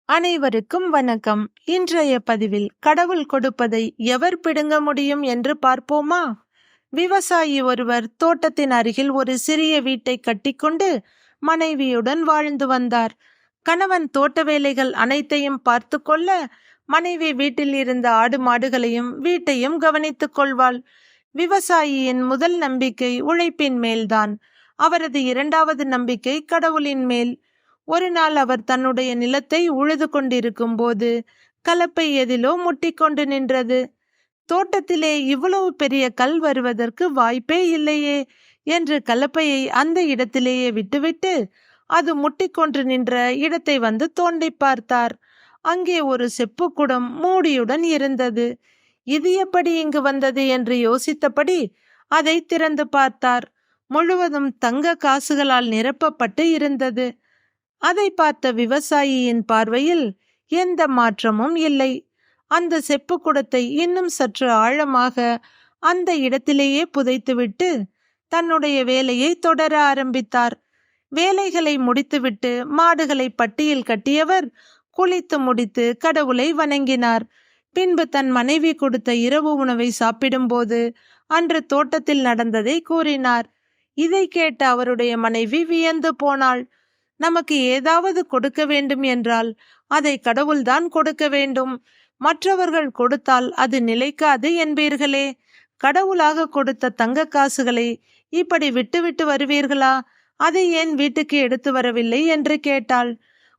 அனைவருக்கும் வணக்கம். இன்றைய பதிவில் கடவுள் கொடுப்பதை எவர் பிடுங்க முடியும் என்று பார்ப்போமா? விவசாயி ஒருவர் தோட்டத்தின் அருகில் ஒரு சிறிய வீட்டை கட்டிக்கொண்டு மனைவியுடன் வாழ்ந்து வந்தார். கணவன் தோட்ட வேலைகள் அனைத்தையும் பார்த்து கொள்ள, மனைவி வீட்டில் இருந்த ஆடு மாடுகளையும் வீட்டையும் கவனித்துக் கொள்வாள். விவசாயியின் முதல் நம்பிக்கை உழைப்பின் மேல்தான். அவரது இரண்டாவது நம்பிக்கை கடவுளின் மேல். ஒரு நாள் அவர் தன்னுடைய நிலத்தை உழுது கொண்டிருக்கும் போது கலப்பை எதிலோ முட்டிக்கொண்டு நின்றது. தோட்டத்திலே இவ்வளவு பெரிய கல் வருவதற்கு வாய்ப்பே இல்லையே என்று கலப்பையை அந்த இடத்திலேயே விட்டுவிட்டு அது முட்டிக்கொண்டு நின்ற இடத்தை வந்து தோண்டி பார்த்தார். அங்கே ஒரு செப்புக்குடம் மூடியுடன் இருந்தது. இது எப்படி இங்கு வந்தது என்று யோசித்தபடி அதை திறந்து பார்த்தார். முழுவதும் தங்க காசுகளால் நிரப்பப்பட்டு இருந்தது. அதை பார்த்த விவசாயியின் பார்வையில் எந்த மாற்றமும் இல்லை. அந்த செப்பு குடத்தை இன்னும் சற்று ஆழமாக அந்த இடத்திலேயே புதைத்துவிட்டு தன்னுடைய வேலையை தொடர ஆரம்பித்தார். வேலைகளை முடித்துவிட்டு மாடுகளை பட்டியில் கட்டியவர் குளித்து முடித்து கடவுளை வணங்கினார். பின்பு தன் மனைவி கொடுத்த இரவு உணவை சாப்பிடும்போது அன்று தோட்டத்தில் நடந்ததை கூறினார். இதை கேட்ட அவருடைய மனைவி வியந்து போனாள். நமக்கு ஏதாவது கொடுக்க வேண்டும் என்றால் அதை கடவுள்தான் கொடுக்க வேண்டும். மற்றவர்கள் கொடுத்தால் அது நிலைக்காது என்பீர்களே. கடவுளாக கொடுத்த தங்க காசுகளை இப்படி விட்டு வருவீர்களா? அதை ஏன் வீட்டுக்கு எடுத்து வரவில்லை என்று கேட்டாள்.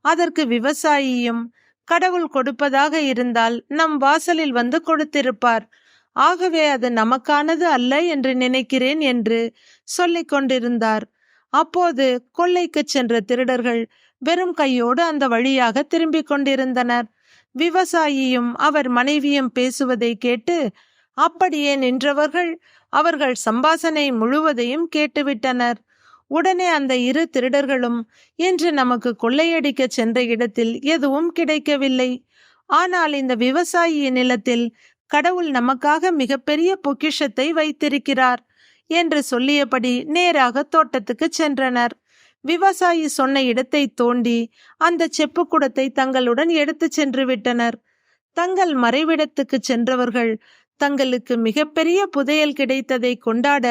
அதற்கு விவசாயியும், கடவுள் கொடுப்பதாக இருந்தால் நம் வாசலில் வந்து கொடுத்திருப்பார். ஆகவே அது நமக்கானது அல்ல என்று நினைக்கிறேன் என்று சொல்லிக் கொண்டிருந்தார். அப்போது கொள்ளைக்கு சென்ற திருடர்கள் வெறும் கையோடு அந்த வழியாக திரும்பிக் கொண்டிருந்தனர். விவசாயியும் அவர் மனைவியும் பேசுவதை கேட்டு அப்படியே நின்றவர்கள் அவர்கள் சம்பாஷணை முழுவதையும் கேட்டுவிட்டனர். உடனே அந்த இரு திருடர்களும், இன்று நமக்கு கொள்ளையடிக்க சென்ற இடத்தில் எதுவும் கிடைக்கவில்லை. ஆனால் இந்த விவசாயியின் நிலத்தில் கடவுள் நமக்காக மிகப்பெரிய பொக்கிஷத்தை வைத்திருக்கிறார் என்று சொல்லியபடி நேராக தோட்டத்துக்கு சென்றனர். விவசாயி சொன்ன இடத்தை தோண்டி அந்த செப்பு குடத்தை தங்களுடன் எடுத்து சென்று விட்டனர். தங்கள் மறைவிடத்துக்கு சென்றவர்கள் தங்களுக்கு மிகப்பெரிய புதையல் கிடைத்ததை கொண்டாட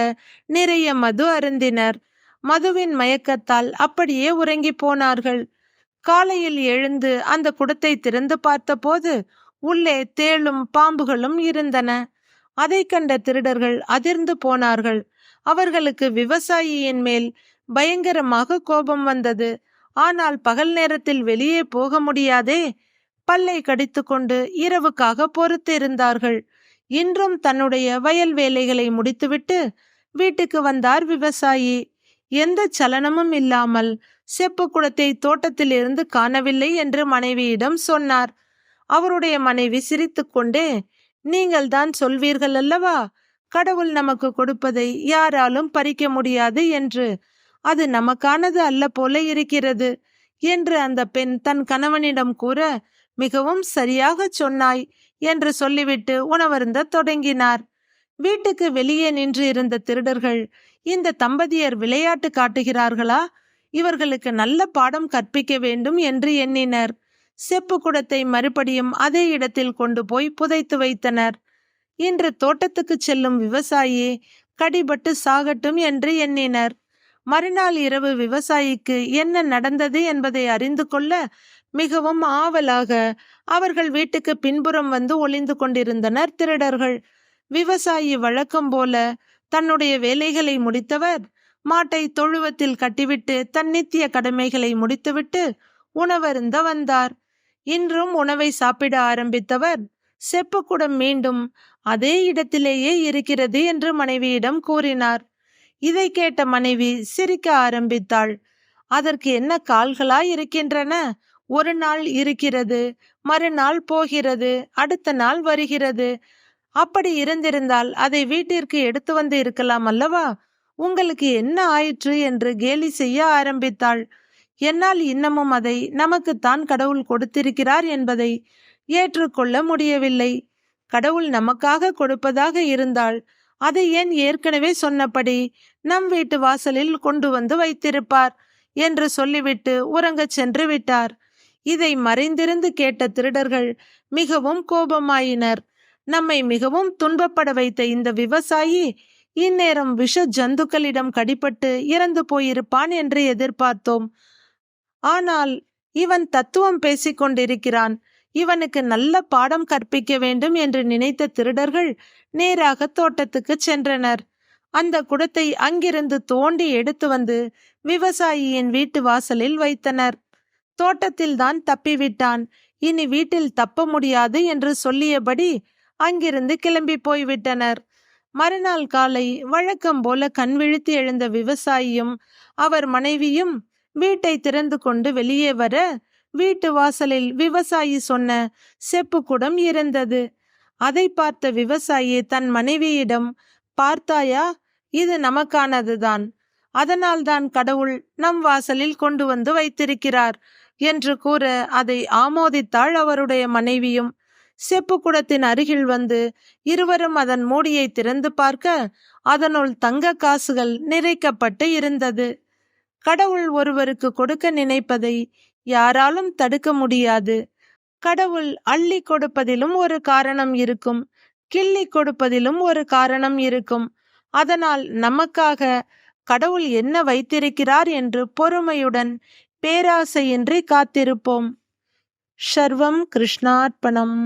நிறைய மது அருந்தினர். மதுவின் மயக்கத்தால் அப்படியே உறங்கி போனார்கள். காலையில் எழுந்து அந்த குடத்தை திறந்து பார்த்தபோது உள்ளே தேளும் பாம்புகளும் இருந்தன. அதை கண்ட திருடர்கள் அதிர்ந்து போனார்கள். அவர்களுக்கு விவசாயியின் மேல் பயங்கரமாக கோபம் வந்தது. ஆனால் பகல் நேரத்தில் வெளியே போக முடியாதே. பல்லை கடித்து கொண்டு இரவுக்காக பொறுத்து இருந்தார்கள். இன்றும் தன்னுடைய வயல் வேலைகளை முடித்துவிட்டு வீட்டுக்கு வந்தார் விவசாயி. எந்த சலனமும் இல்லாமல் செப்பு குடத்தை தோட்டத்தில் இருந்து காணவில்லை என்று மனைவியிடம் சொன்னார். அவருடைய மனைவி சிரித்துக்கொண்டே, நீங்கள் தான் சொல்வீர்கள் அல்லவா, கடவுள் நமக்கு கொடுப்பதை யாராலும் பறிக்க முடியாது என்று. அது நமக்கானது அல்ல போல இருக்கிறது என்று அந்த பெண் தன் கணவனிடம் கூற, மிகவும் சரியாக சொன்னாய் என்று சொல்லிவிட்டு உணவருந்த தொடங்கினார். வீட்டுக்கு வெளியே நின்று இருந்த திருடர்கள், இந்த தம்பதியர் விளையாட்டு காட்டுகிறார்களா, இவர்களுக்கு நல்ல பாடம் கற்பிக்க வேண்டும் என்று எண்ணினர். செப்பு குடத்தை மறுபடியும் அதே இடத்தில் கொண்டு போய் புதைத்து வைத்தனர். இன்று தோட்டத்துக்கு செல்லும் விவசாயி கடிபட்டு சாகட்டும் என்று எண்ணினர். மறுநாள் இரவு விவசாயிக்கு என்ன நடந்தது என்பதை அறிந்து கொள்ள மிகவும் ஆவலாக அவர்கள் வீட்டுக்கு பின்புறம் வந்து ஒளிந்து கொண்டிருந்தனர் திருடர்கள். விவசாயி வழக்கம் போல தன்னுடைய வேலைகளை முடித்தவர் மாட்டை தொழுவத்தில் கட்டிவிட்டு தன் நித்திய கடமைகளை முடித்துவிட்டு உணவருந்த வந்தார். இன்றும் உணவை சாப்பிட ஆரம்பித்தவர், செப்புக்குடம் மீண்டும் அதே இடத்திலேயே இருக்கிறது என்று மனைவியிடம் கூறினார். இதை கேட்ட மனைவி சிரிக்க ஆரம்பித்தாள். அதற்கு என்ன கால்களாய் இருக்கின்றன? ஒரு நாள் இருக்கிறது, மறுநாள் போகிறது, அடுத்த நாள் வருகிறது. அப்படி இருந்திருந்தால் அதை வீட்டிற்கு எடுத்து வந்து இருக்கலாம் அல்லவா? உங்களுக்கு என்ன ஆயிற்று என்று கேலி செய்ய ஆரம்பித்தாள். என்னால் இன்னமும் அதை நமக்குத்தான் கடவுள் கொடுத்திருக்கிறார் என்பதை ஏற்றுக்கொள்ள முடியவில்லை. கடவுள் நமக்காக கொடுப்பதாக இருந்தால் அதை ஏன் ஏற்கனவே சொன்னபடி நம் வீட்டு வாசலில் கொண்டு வந்து வைத்திருப்பார் என்று சொல்லிவிட்டு உறங்கச் சென்று விட்டார். இதை மறைந்திருந்து கேட்ட திருடர்கள் மிகவும் கோபமாயினர். நம்மை மிகவும் துன்பப்பட வைத்த இந்த விவசாயி இந்நேரம் விஷ ஜந்துக்களிடம் கடிபட்டு இறந்து போயிருப்பான் என்று எதிர்பார்த்தோம். ஆனால் இவன் தத்துவம் பேசிக் கொண்டிருக்கிறான், இவனுக்கு நல்ல பாடம் கற்பிக்க வேண்டும் என்று நினைத்த திருடர்கள் நேராக தோட்டத்துக்கு சென்றனர். அந்த குடத்தை அங்கிருந்து தோண்டி எடுத்து வந்து விவசாயியின் வீட்டு வாசலில் வைத்தனர். தோட்டத்தில் தான் தப்பிவிட்டான், இனி வீட்டில் தப்ப முடியாது என்று சொல்லியபடி அங்கிருந்து கிளம்பி போய்விட்டனர். மறுநாள் காலை வழக்கம் போல கண் விழித்து எழுந்த விவசாயியும் அவர் மனைவியும் வீட்டை திறந்து கொண்டு வெளியே வர வீட்டு வாசலில் விவசாயி சொன்ன செப்பு குடம் இருந்தது. அதை பார்த்த விவசாயி தன் மனைவியிடம், பார்த்தாயா, இது நமக்கானதுதான், அதனால்தான் கடவுள் நம் வாசலில் கொண்டு வந்து வைத்திருக்கிறார் என்று கூற அதை ஆமோதித்தாள் அவருடைய மனைவியும். செப்பு குடத்தின் அருகில் வந்து இருவரும் அதன் மூடியை திறந்து பார்க்க அதனுள் தங்க காசுகள் நிறைக்கப்பட்டு இருந்தது. கடவுள் ஒருவருக்கு கொடுக்க நினைப்பதை யாராலும் தடுக்க முடியாது. கடவுள் அள்ளி கொடுப்பதிலும் ஒரு காரணம் இருக்கும், கிள்ளி கொடுப்பதிலும் ஒரு காரணம் இருக்கும். அதனால் நமக்காக கடவுள் என்ன வைத்திருக்கிறார் என்று பொறுமையுடன் பேராசையின்றி காத்திருப்போம். சர்வம் கிருஷ்ணார்ப்பணம்.